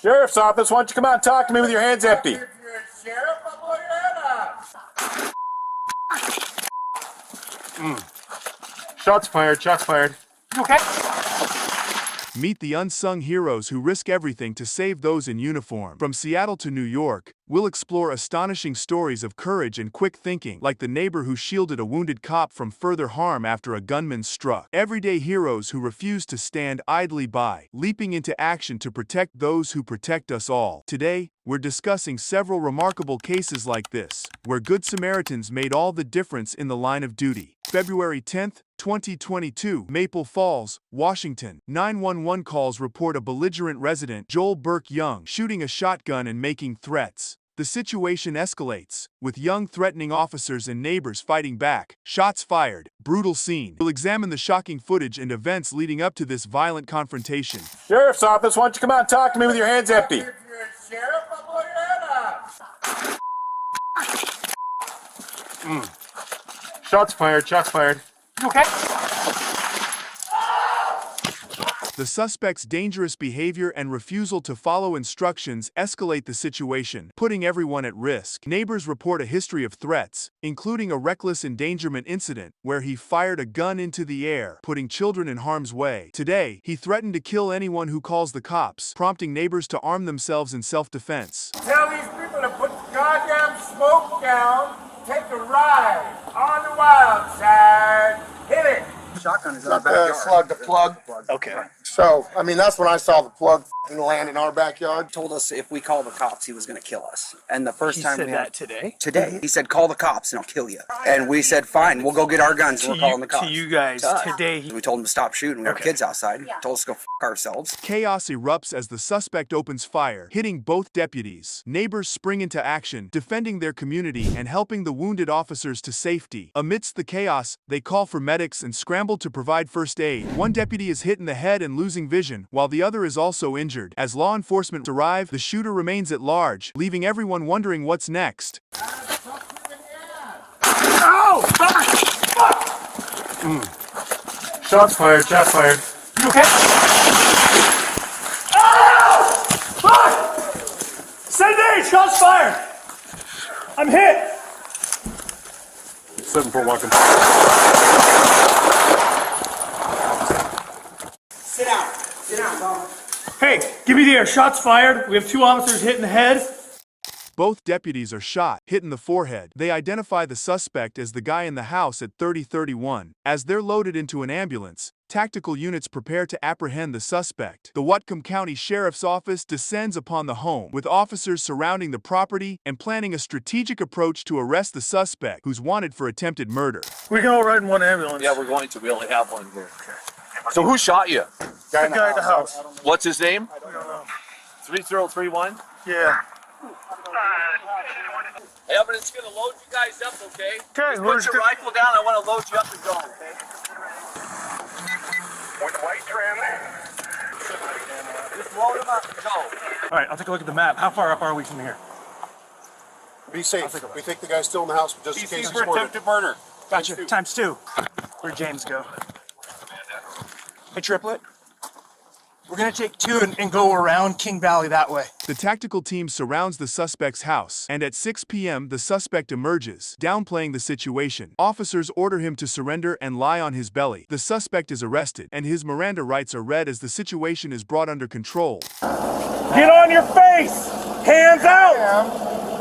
Sheriff's office, why don't you come out and talk to me with your hands empty? If you're a sheriff, I'll blow your head off. Shots fired, shots fired. You okay? Meet the unsung heroes who risk everything to save those in uniform. From Seattle to New York, we'll explore astonishing stories of courage and quick thinking, like the neighbor who shielded a wounded cop from further harm after a gunman struck. Everyday heroes who refuse to stand idly by, leaping into action to protect those who protect us all. Today, we're discussing several remarkable cases like this, where Good Samaritans made all the difference in the line of duty. February 10th, 2022, Maple Falls, Washington. 911 calls report a belligerent resident, Joel Burke Young, shooting a shotgun and making threats. The situation escalates, with Young threatening officers and neighbors fighting back. Shots fired. Brutal scene. We'll examine the shocking footage and events leading up to this violent confrontation. Sheriff's office, why don't you come out and talk to me with your hands empty? If you're a sheriff, I'll blow your head off. Shots fired, shots fired. You okay? The suspect's dangerous behavior and refusal to follow instructions escalate the situation, putting everyone at risk. Neighbors report a history of threats, including a reckless endangerment incident where he fired a gun into the air, putting children in harm's way. Today, he threatened to kill anyone who calls the cops, prompting neighbors to arm themselves in self-defense. Tell these people to put the goddamn smoke down, take a ride on the wild side. Hit it. Shotgun is in our backyard. Slug the plug. Okay. So, I mean, that's when I saw the plug land in our backyard. Told us if we call the cops, he was going to kill us. And the first He time said we that had, today? today, he said, call the cops and I'll kill you. And we said, fine, we'll go get our guns and we're calling the cops. To you guys, To us. today. We told him to stop shooting. We have Okay. kids outside. Told us to go ourselves. Chaos erupts as the suspect opens fire, hitting both deputies. Neighbors spring into action, defending their community and helping the wounded officers to safety. Amidst the chaos, they call for medics and scramble to provide first aid. One deputy is hit in the head and losing vision, while the other is also injured. As law enforcement arrive, the shooter remains at large, leaving everyone wondering what's next. Ow! Fuck! Shots fired, shots fired. You okay? Ow! Fuck! Cindy! Shots fired! I'm hit! 7-4 walking. Sit down. Sit down, Bob. Hey, give me the air. Shots fired. We have 2 officers hit in the head. Both deputies are shot, hit in the forehead. They identify the suspect as the guy in the house at 3031. As they're loaded into an ambulance, tactical units prepare to apprehend the suspect. The Whatcom County Sheriff's Office descends upon the home, with officers surrounding the property and planning a strategic approach to arrest the suspect, who's wanted for attempted murder. We can all ride in one ambulance. Yeah, we're going to. We only have one here. So who shot you? The guy at the house. What's his name? I don't know. 3031. Yeah. Evan's gonna load you guys up, okay? Okay, Put your rifle down. I want to load you up and go, okay? With white trim. Just load him up and go. All right, I'll take a look at the map. How far up are we from here? Be safe. We think the guy's still in the house just in case he's for ordered. attempted murder. Gotcha. ×2. Where'd James go? Hey, Triplet. We're gonna take 2 and go around King Valley that way. The tactical team surrounds the suspect's house, and at 6 p.m. the suspect emerges, downplaying the situation. Officers order him to surrender and lie on his belly. The suspect is arrested, and his Miranda rights are read as the situation is brought under control. Get on your face! Hands out!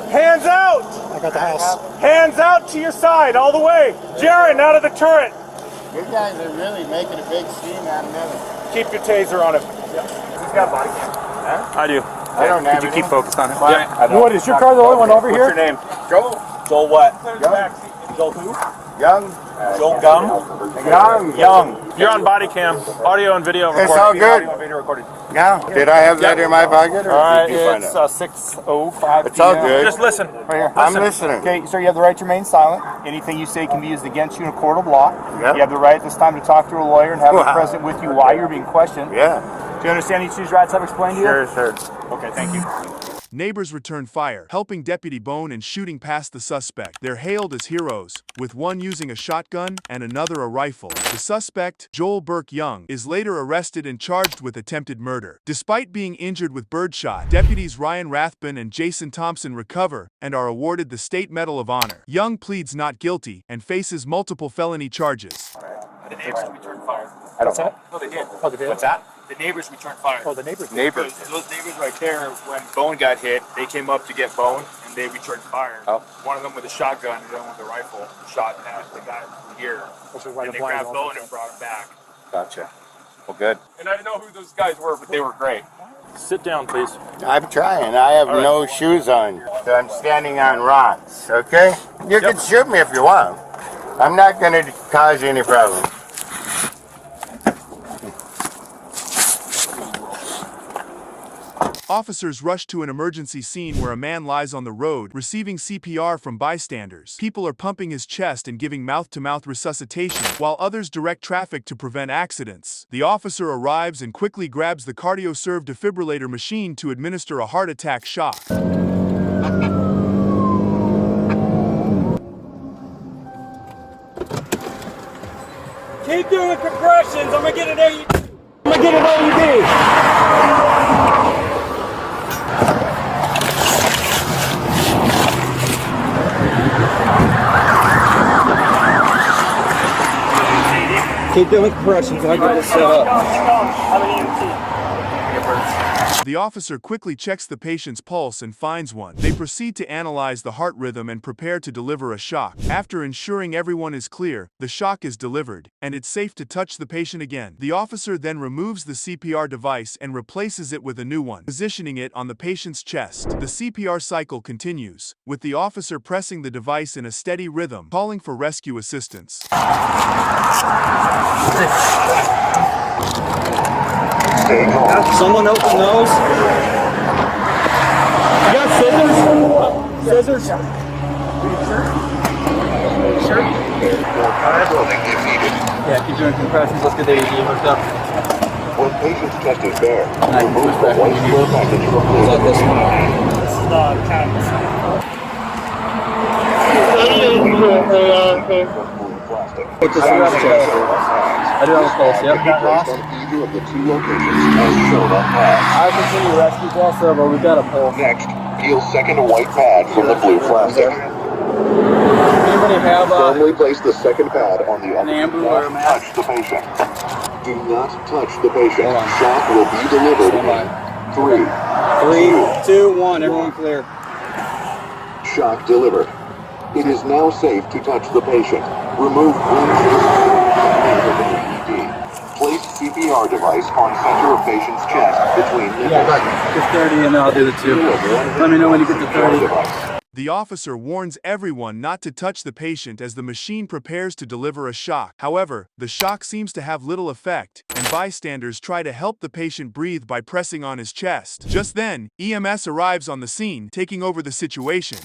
Hands out! I got the house. Hands out to your side, all the way! Jaron, out of the turret! You guys are really making a big scene out of it. Keep your taser on him. He's got a body cam. I do. I don't have it. focused on him? Yeah. What, is your car the only one over here? What's your name? Joel. Joel what? Joel who? Young. Joel Gum? Young. You're on body cam. Audio and video recording. It's all good. Audio and video recording. Yeah. Did I have that in my pocket? Or All right, did you find it's it? 6:05 It's all p.m. good. Just listen. Right here. I'm listening. Okay, so you have the right to remain silent. Anything you say can be used against you in a court of law. Yep. You have the right at this time to talk to a lawyer and have Wow. them present with you while you're being questioned. Yeah. Do you understand each of these rights I've explained to you? Sure, sure. Okay, thank you. Neighbors return fire, helping Deputy Bone and shooting past the suspect. They're hailed as heroes, with one using a shotgun and another a rifle. The suspect, Joel Burke Young, is later arrested and charged with attempted murder. Despite being injured with birdshot, deputies Ryan Rathbun and Jason Thompson recover and are awarded the State Medal of Honor. Young pleads not guilty and faces multiple felony charges. The neighbors returned fire. What's that? No, they did. Oh, they did? What's that? The neighbors returned fire. Oh, the neighbors. Neighbors. Those neighbors right there, when Bone got hit, they came up to get Bone, and they returned fire. Oh. One of them with a shotgun, and the other one with a rifle, shot at the guy here. And they grabbed Bone and brought him back. Gotcha. Well, good. And I didn't know who those guys were, but they were great. Sit down, please. I'm trying. I have no shoes on. So I'm standing on rocks, okay? You can shoot me if you want. I'm not going to cause you any problems. Officers rush to an emergency scene where a man lies on the road, receiving CPR from bystanders. People are pumping his chest and giving mouth-to-mouth resuscitation, while others direct traffic to prevent accidents. The officer arrives and quickly grabs the CardioServe defibrillator machine to administer a heart attack shock. Keep doing compressions. I'm gonna get an AED. Keep doing compressions. I got this set up. The officer quickly checks the patient's pulse and finds one. They proceed to analyze the heart rhythm and prepare to deliver a shock. After ensuring everyone is clear, the shock is delivered, and it's safe to touch the patient again. The officer then removes the CPR device and replaces it with a new one, positioning it on the patient's chest. The CPR cycle continues, with the officer pressing the device in a steady rhythm, calling for rescue assistance. Someone open those. You got scissors? Scissors? Sure. Yeah, keep doing compressions. Let's get the AED hooked up. When patient's chest is bare, remove the white square package from Is that this one? This is the cabinet. Put this around the chest. I do have a pulse, yep. Got lost on either of the two locations as shown on pad. I continue rescue pulse, but we got a pulse. Next, peel second white pad from the blue plastic. Anybody have Firmly place the second pad on the an ambu Do or a not mask? touch the patient. Do not touch the patient. Shock will be delivered in 3, 3, 2, 1. Everyone clear. Shock delivered. It is now safe to touch the patient. Remove bleeding. Place CPR device on center of patient's chest between nipples. Get 30 and I'll do the 2. Let me know when you get to 30. The officer warns everyone not to touch the patient as the machine prepares to deliver a shock. However, the shock seems to have little effect, and bystanders try to help the patient breathe by pressing on his chest. Just then, EMS arrives on the scene, taking over the situation.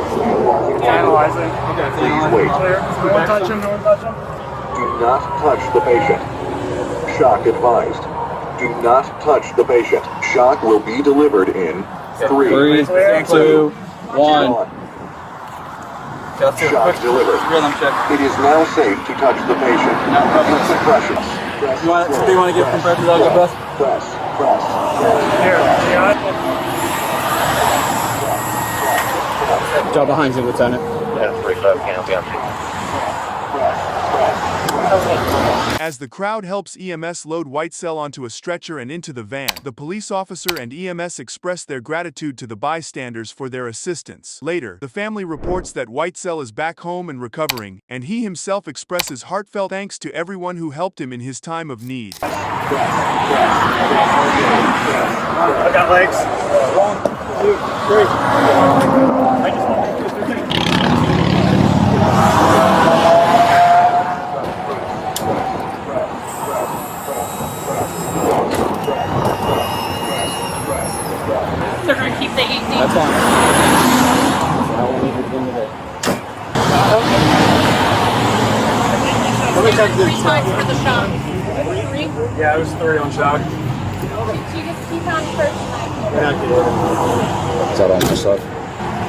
Analyzing. Okay, Please wait. Don't touch him, don't touch him. Do not touch the patient. Shock advised. Do not touch the patient. Shock will be delivered in 3, 2, 1. Shock delivered. Rhythm check. It is now safe to touch the patient. Use compressions. Press, You want to get compressions? I'll go first. press. Job behind you, Lieutenant. As the crowd helps EMS load Whitesell onto a stretcher and into the van, the police officer and EMS express their gratitude to the bystanders for their assistance. Later, the family reports that Whitesell is back home and recovering, and he himself expresses heartfelt thanks to everyone who helped him in his time of need. I got legs. 1, 2, 3. They're going to keep the 18. That's fine. I won't leave it in the day. 3 times for the shock. 3? Yeah, it was 3 on shock. She gets 2 pounds per tonight. Is that on my side?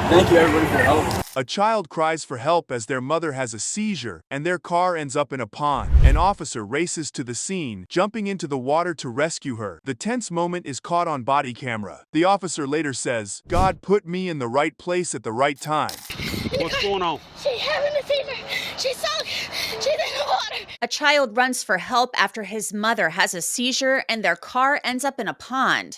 Thank you, everybody, for your help. A child cries for help as their mother has a seizure and their car ends up in a pond. An officer races to the scene, jumping into the water to rescue her. The tense moment is caught on body camera. The officer later says, "God put me in the right place at the right time." What's going on? She's having a fever. She's sunk. She's in the water. A child runs for help after his mother has a seizure and their car ends up in a pond.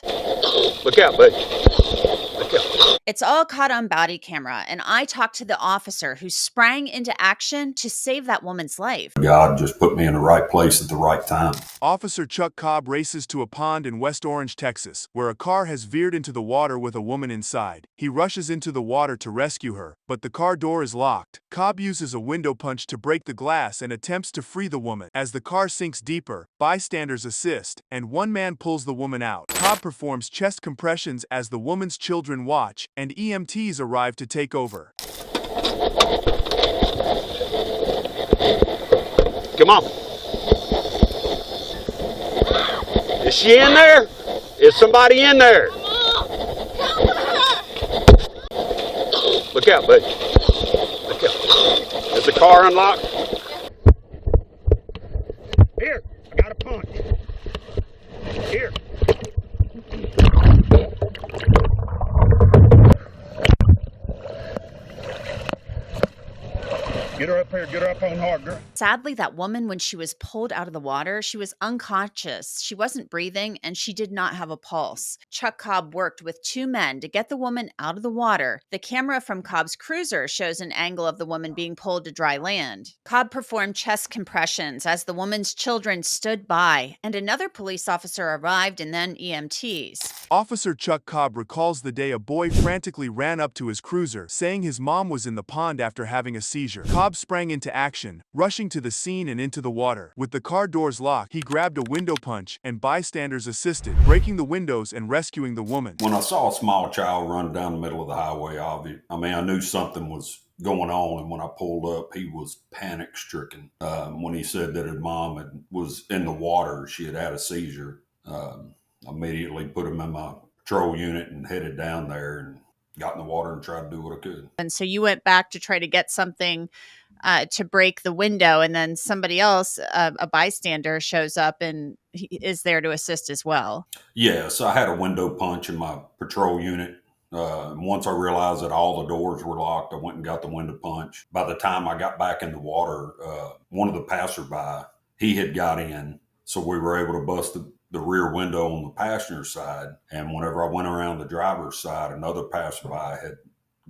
Look out, buddy. Look out. It's all caught on body camera, and I talked to the officer who sprang into action to save that woman's life. God just put me in the right place at the right time. Officer Chuck Cobb races to a pond in West Orange, Texas, where a car has veered into the water with a woman inside. He rushes into the water to rescue her, but the car door is locked. Cobb uses a window punch to break the glass and attempts to free the woman. As the car sinks deeper, bystanders assist, and one man pulls the woman out. Cobb performs chest compressions as the woman's children watch, and EMTs arrive to take over. Come on. Is she in there? Is somebody in there? Look out, buddy. Look out. Is the car unlocked? Here, I got a punch. Here. Get her up here. Get her up on hard, girl. Sadly, that woman, when she was pulled out of the water, she was unconscious. She wasn't breathing, and she did not have a pulse. Chuck Cobb worked with 2 men to get the woman out of the water. The camera from Cobb's cruiser shows an angle of the woman being pulled to dry land. Cobb performed chest compressions as the woman's children stood by, and another police officer arrived and then EMTs. Officer Chuck Cobb recalls the day a boy frantically ran up to his cruiser, saying his mom was in the pond after having a seizure. Cobb sprang into action, rushing to the scene and into the water. With the car doors locked, he grabbed a window punch and bystanders assisted, breaking the windows and rescuing the woman. When I saw a small child run down the middle of the highway, I knew something was going on, and when I pulled up, he was panic stricken. When he said that his mom was in the water, she had had a seizure, immediately put him in my patrol unit and headed down there and got in the water and tried to do what I could. And so you went back to try to get something to break the window, and then somebody else, a bystander, shows up and is there to assist as well. Yes, I had a window punch in my patrol unit. Once I realized that all the doors were locked, I went and got the window punch. By the time I got back in the water, one of the passerby, he had got in, so we were able to bust the rear window on the passenger side. And whenever I went around the driver's side, another passerby had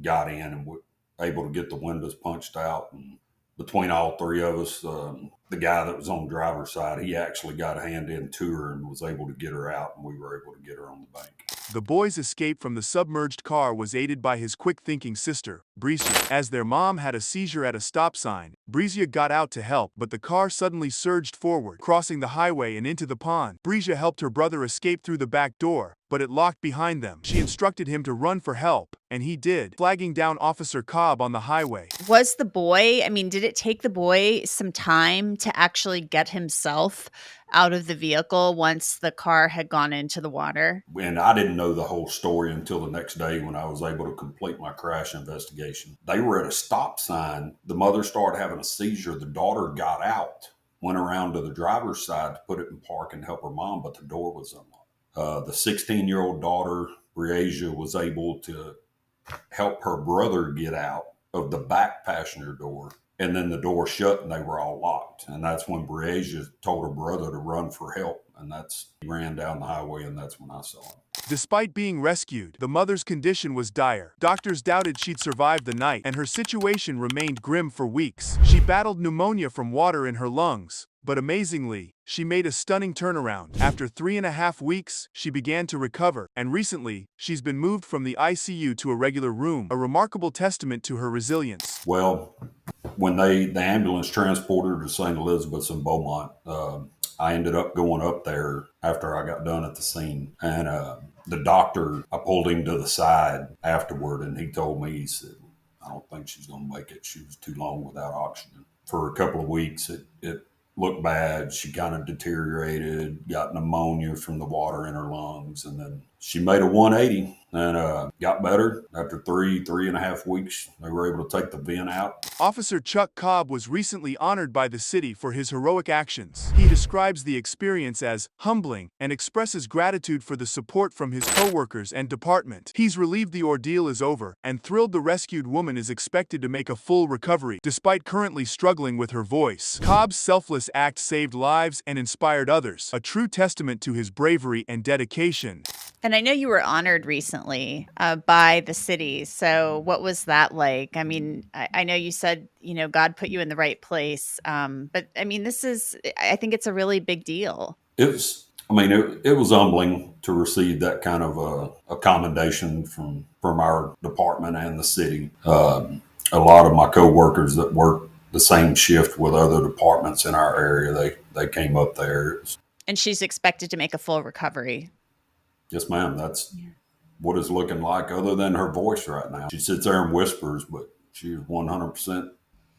got in and was able to get the windows punched out. And between all 3 of us, the guy that was on the driver's side, he actually got a hand in to her and was able to get her out, and we were able to get her on the bank. The boy's escape from the submerged car was aided by his quick-thinking sister, Brizia. As their mom had a seizure at a stop sign, Brizia got out to help, but the car suddenly surged forward, crossing the highway and into the pond. Brizia helped her brother escape through the back door, but it locked behind them. She instructed him to run for help, and he did, flagging down Officer Cobb on the highway. Was the boy, did it take the boy some time to actually get himself out of the vehicle once the car had gone into the water? And I didn't know the whole story until the next day when I was able to complete my crash investigation. They were at a stop sign. The mother started having a seizure. The daughter got out, went around to the driver's side to put it in park and help her mom, but the door was unlocked. The 16-year-old daughter, Briasia, was able to help her brother get out of the back passenger door. And then the door shut and they were all locked. And that's when Briasia told her brother to run for help. And he ran down the highway, and that's when I saw him. Despite being rescued, the mother's condition was dire. Doctors doubted she'd survive the night, and her situation remained grim for weeks. She battled pneumonia from water in her lungs, but amazingly, she made a stunning turnaround. After 3.5 weeks, she began to recover, and recently, she's been moved from the ICU to a regular room, a remarkable testament to her resilience. Well, when the ambulance transported her to St. Elizabeth's in Beaumont, I ended up going up there after I got done at the scene. And the doctor, I pulled him to the side afterward, and he told me, he said, "I don't think she's going to make it. She was too long without oxygen." For a couple of weeks, it looked bad. She kind of deteriorated, got pneumonia from the water in her lungs, and then she made a 180 and got better. After 3.5 weeks, they were able to take the vent out. Officer Chuck Cobb was recently honored by the city for his heroic actions. He describes the experience as humbling and expresses gratitude for the support from his co-workers and department. He's relieved the ordeal is over and thrilled the rescued woman is expected to make a full recovery, despite currently struggling with her voice. Cobb's selfless act saved lives and inspired others, a true testament to his bravery and dedication. And I know you were honored recently by the city. So what was that like? I mean, I know you said, God put you in the right place. But I mean, I think it's a really big deal. It was humbling to receive that kind of a commendation from our department and the city. A lot of my coworkers that work the same shift with other departments in our area, they came up there. And she's expected to make a full recovery. Yes, ma'am. That's what it's looking like, other than her voice right now. She sits there and whispers, but she's 100%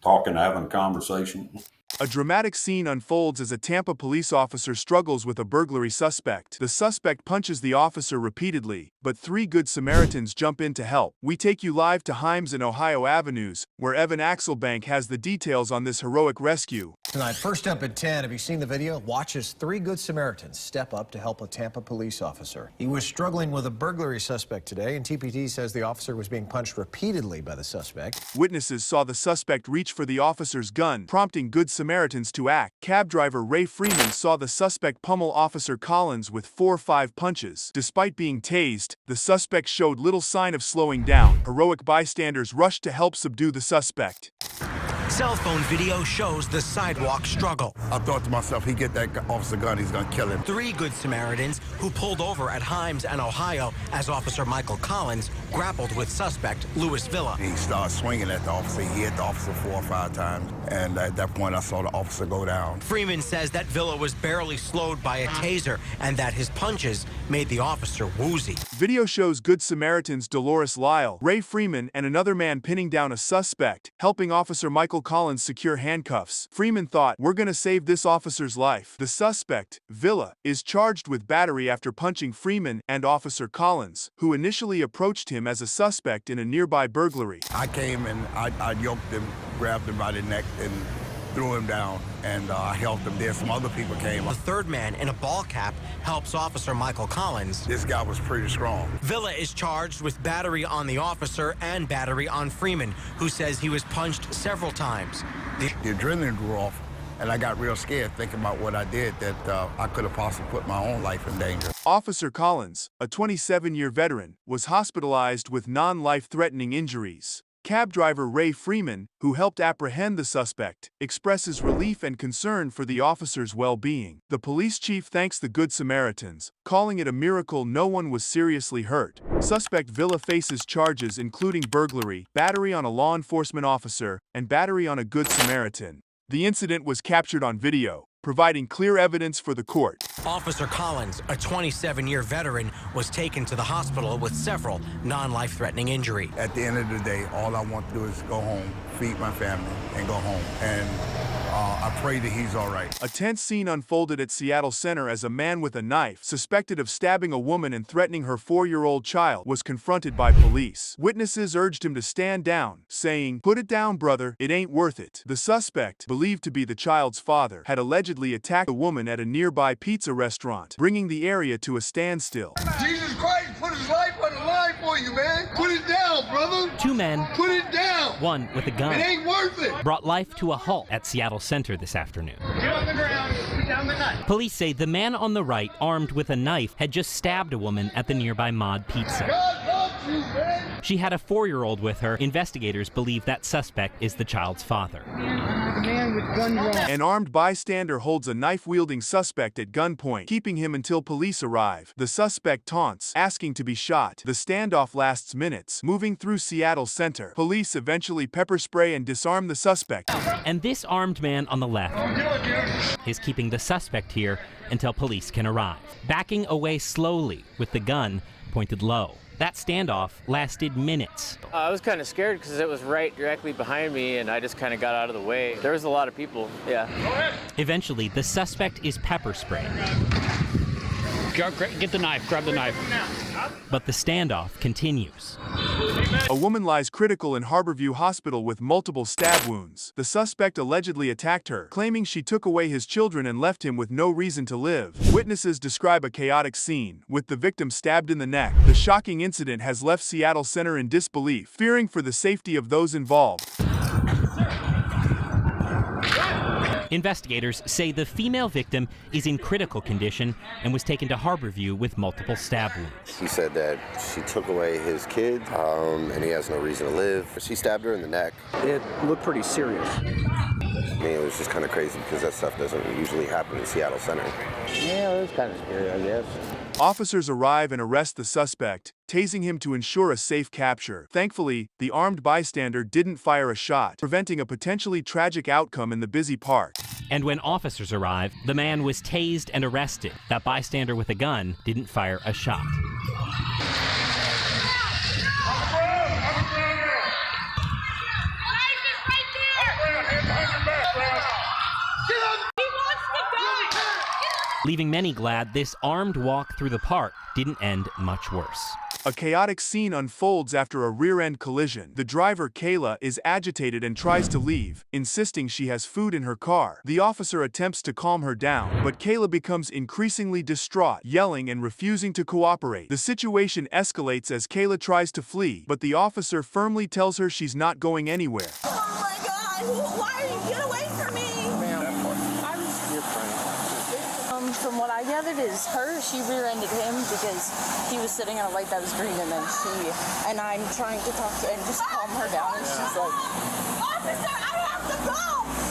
talking, having a conversation. A dramatic scene unfolds as a Tampa police officer struggles with a burglary suspect. The suspect punches the officer repeatedly, but 3 good Samaritans jump in to help. We take you live to Himes and Ohio Avenues, where Evan Axelbank has the details on this heroic rescue. Tonight, first up at 10, have you seen the video? Watch as 3 good Samaritans step up to help a Tampa police officer. He was struggling with a burglary suspect today, and TPT says the officer was being punched repeatedly by the suspect. Witnesses saw the suspect reach for the officer's gun, prompting good Samaritans to act. Cab driver Ray Freeman saw the suspect pummel Officer Collins with 4 or 5 punches. Despite being tased, the suspect showed little sign of slowing down. Heroic bystanders rushed to help subdue the suspect. Cell phone video shows the sidewalk struggle. I thought to myself, he get that officer gun, he's gonna kill him. 3 good Samaritans who pulled over at Himes and Ohio as Officer Michael Collins grappled with suspect Louis Villa. He started swinging at the officer. He hit the officer 4 or 5 times, and at that point I saw the officer go down. Freeman says that Villa was barely slowed by a taser and that his punches made the officer woozy. Video shows Good Samaritans Dolores Lyle, Ray Freeman, and another man pinning down a suspect, helping Officer Michael Collins secure handcuffs. Freeman thought, "We're gonna save this officer's life." The suspect, Villa, is charged with battery after punching Freeman and Officer Collins, who initially approached him as a suspect in a nearby burglary. I came and I yoked him, grabbed him by the neck, and threw him down, and I helped him. Then some other people came. The 3rd man in a ball cap helps Officer Michael Collins. This guy was pretty strong. Villa is charged with battery on the officer and battery on Freeman, who says he was punched several times. The adrenaline drew off, and I got real scared thinking about what I did, that I could have possibly put my own life in danger. Officer Collins, a 27-year veteran, was hospitalized with non-life-threatening injuries. Cab driver Ray Freeman, who helped apprehend the suspect, expresses relief and concern for the officer's well-being. The police chief thanks the Good Samaritans, calling it a miracle no one was seriously hurt. Suspect Villa faces charges including burglary, battery on a law enforcement officer, and battery on a Good Samaritan. The incident was captured on video, providing clear evidence for the court. Officer Collins, a 27-year veteran, was taken to the hospital with several non-life-threatening injuries. At the end of the day, all I want to do is go home, feed my family, and go home. And I pray that he's all right. A tense scene unfolded at Seattle Center as a man with a knife, suspected of stabbing a woman and threatening her 4-year-old child, was confronted by police. Witnesses urged him to stand down, saying, "Put it down, brother, it ain't worth it." The suspect, believed to be the child's father, had allegedly attacked the woman at a nearby pizza restaurant, bringing the area to a standstill. Jesus Christ put his life on the line for you, man. Put it down, brother. 2 men, Put it down. one with a gun, It ain't worth it. brought life to a halt at Seattle Center this afternoon. Get on the ground. Put down the knife. Police say the man on the right, armed with a knife, had just stabbed a woman at the nearby Mod Pizza. God loves you, man. She had a 4-year-old with her. Investigators believe that suspect is the child's father. Man with gun drawn. An armed bystander holds a knife-wielding suspect at gunpoint, keeping him until police arrive. The suspect taunts, asking to be shot. The standoff lasts minutes, moving through Seattle Center. Police eventually pepper spray and disarm the suspect. And this armed man on the left is keeping the suspect here until police can arrive, backing away slowly with the gun pointed low. That standoff lasted minutes. I was kind of scared because it was right directly behind me, and I just kind of got out of the way. There was a lot of people, yeah. Eventually, the suspect is pepper sprayed. Get the knife, grab the knife. But the standoff continues. A woman lies critical in Harborview Hospital with multiple stab wounds. The suspect allegedly attacked her, claiming she took away his children and left him with no reason to live. Witnesses describe a chaotic scene, with the victim stabbed in the neck. The shocking incident has left Seattle Center in disbelief, fearing for the safety of those involved. Investigators say the female victim is in critical condition and was taken to Harborview with multiple stab wounds. He said that she took away his kid, and he has no reason to live. She stabbed her in the neck. It looked pretty serious. I mean, it was just kind of crazy because that stuff doesn't usually happen in Seattle Center. Yeah, it was kind of scary, I guess. Officers arrive and arrest the suspect, tasing him to ensure a safe capture. Thankfully, the armed bystander didn't fire a shot, preventing a potentially tragic outcome in the busy park. And when officers arrive, the man was tased and arrested. That bystander with a gun didn't fire a shot. Leaving many glad this armed walk through the park didn't end much worse. A chaotic scene unfolds after a rear-end collision. The driver, Kayla, is agitated and tries to leave, insisting she has food in her car. The officer attempts to calm her down, but Kayla becomes increasingly distraught, yelling and refusing to cooperate. The situation escalates as Kayla tries to flee, but the officer firmly tells her she's not going anywhere. Oh my God! Why are you? Get away from me! From what I gathered is she rear-ended him because he was sitting at a light that was green, and then I'm trying to talk to her and just calm her down, and she's like, Officer, I have to go!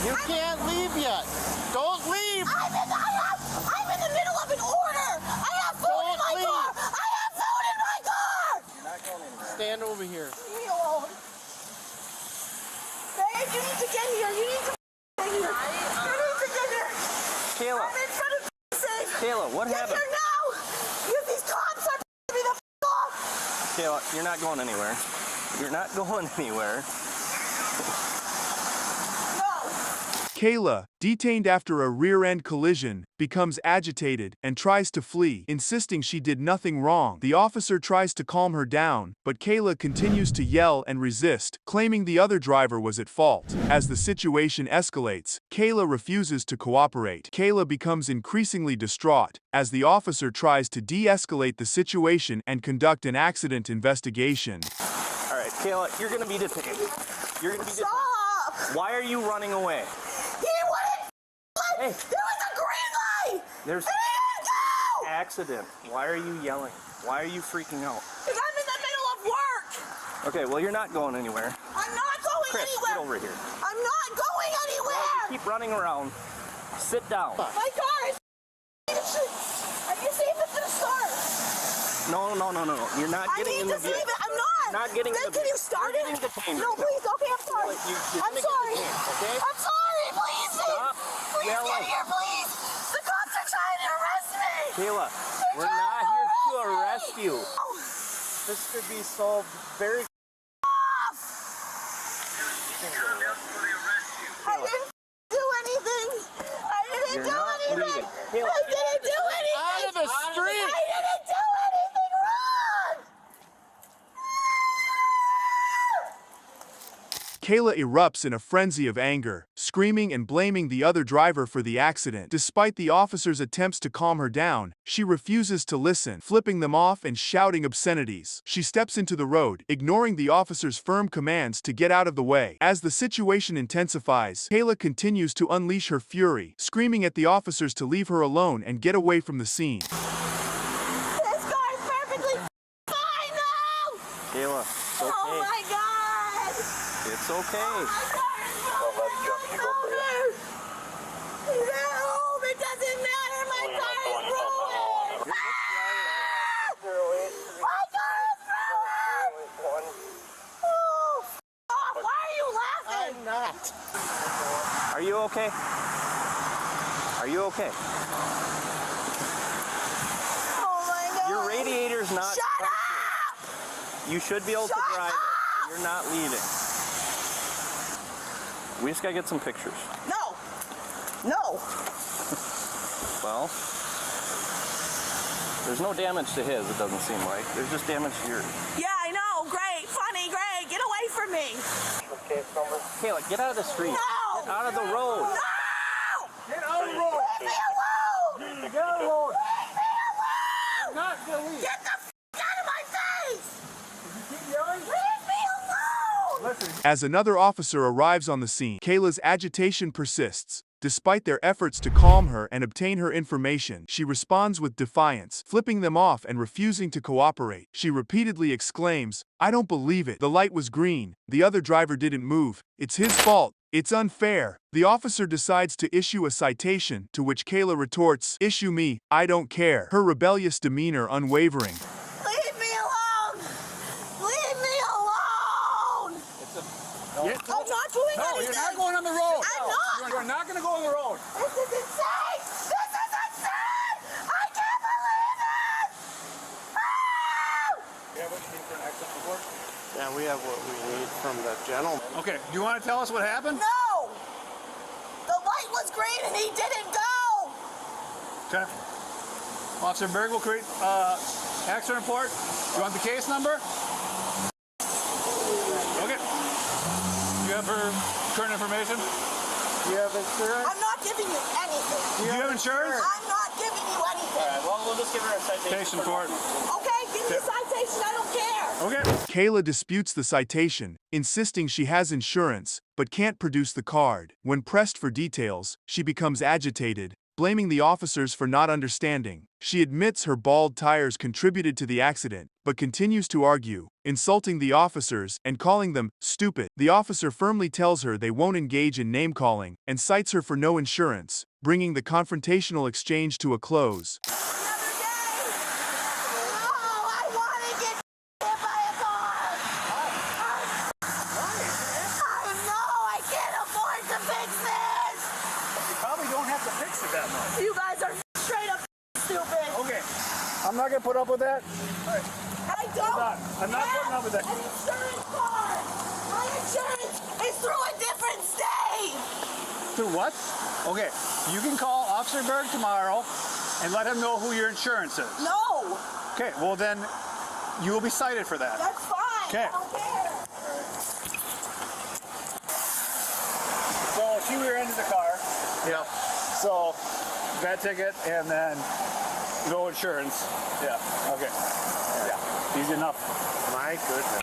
You can't leave yet. Don't leave! I'm in the middle of an order! I have food in my car! I have food in my car! Stand over here. Leave me alone. Babe, you need to get here. You need to get here. You need to get here. Kayla. I'm in front of Kayla, what happened? Get here now! These cops are me the off! Kayla, you're not going anywhere. You're not going anywhere. Kayla, detained after a rear-end collision, becomes agitated and tries to flee, insisting she did nothing wrong. The officer tries to calm her down, but Kayla continues to yell and resist, claiming the other driver was at fault. As the situation escalates, Kayla refuses to cooperate. Kayla becomes increasingly distraught as the officer tries to de-escalate the situation and conduct an accident investigation. All right, Kayla, you're going to be detained. You're going to be detained. Stop! Why are you running away? He wouldn't. Hey. There was a green light. There's an accident. Why are you yelling? Why are you freaking out? Because I'm in the middle of work. Okay, well, you're not going anywhere. I'm not going Chris, anywhere. Get over here. I'm not going anywhere. Well, you keep running around. Sit down. My car is. Are you safe at the start? No. You're not getting in the vehicle. I'm not. Not getting in the Can you start it? No, please. Okay, I'm sorry. I'm sorry. Okay? I'm sorry. Please. Stop. Please get here, please. The cops are trying to arrest me. Kayla, we're not here to arrest you. This could be solved very. I didn't do anything. I didn't do anything. I didn't do anything. Out of the street. I didn't do anything wrong. Kayla erupts in a frenzy of anger, screaming and blaming the other driver for the accident. Despite the officer's attempts to calm her down, she refuses to listen, flipping them off and shouting obscenities. She steps into the road, ignoring the officer's firm commands to get out of the way. As the situation intensifies, Kayla continues to unleash her fury, screaming at the officers to leave her alone and get away from the scene. This car is perfectly fine now. Kayla, it's okay. Oh my God. It's okay. It doesn't matter. My car is ruined. My car is ruined. Oh, why are you laughing? I'm not. Are you okay? Are you okay? Oh my God. Your radiator's not. Shut up! You should be able to drive it. But you're not leaving. We just gotta get some pictures. No. No. Well, there's no damage to his, it doesn't seem like. There's just damage to yours. Yeah, I know. Great. Funny. Great. Get away from me. Kayla, get out of the street. No. Get out of the road. No. Get out of the road. Leave me alone. Get out of the road. Leave me alone. I'm not gonna leave. Get the out of my face. You keep yelling? Leave me alone. Listen. As another officer arrives on the scene, Kayla's agitation persists. Despite their efforts to calm her and obtain her information, she responds with defiance, flipping them off and refusing to cooperate. She repeatedly exclaims, "I don't believe it. The light was green. The other driver didn't move. It's his fault. It's unfair." The officer decides to issue a citation, to which Kayla retorts, "Issue me, I don't care." Her rebellious demeanor unwavering. Leave me alone. Leave me alone. I'm not doing No, anything. you're not going on the road. I'm not. You're not going to go on the road. This is insane. This is insane. I can't believe it. You have what you need for an accident report? Yeah, we have what we need from the gentleman. Okay, do you want to tell us what happened? No. The light was green and he didn't go. Okay. Officer Berg will create accident report. You want the case number? Okay. You have her current information? You have insurance? I'm not giving you anything. Do you have insurance? I'm not giving you anything. All right, well, we'll just give her a citation. Report. Okay, give me a citation. I don't care. Okay. Kayla disputes the citation, insisting she has insurance, but can't produce the card. When pressed for details, she becomes agitated, blaming the officers for not understanding. She admits her bald tires contributed to the accident, but continues to argue, insulting the officers and calling them stupid. The officer firmly tells her they won't engage in name-calling and cites her for no insurance, bringing the confrontational exchange to a close. You guys are straight up stupid. Okay. I'm not going to put up with that. I don't. I'm not putting up with that. An insurance card. My insurance is through a different state. Through what? Okay. You can call Officer Berg tomorrow and let him know who your insurance is. No. Okay. Well, then you will be cited for that. That's fine. Okay. I don't care. So she rear-ended the car. Yep. So bad ticket and then no insurance. Yeah. Okay. Yeah. Easy enough. My goodness.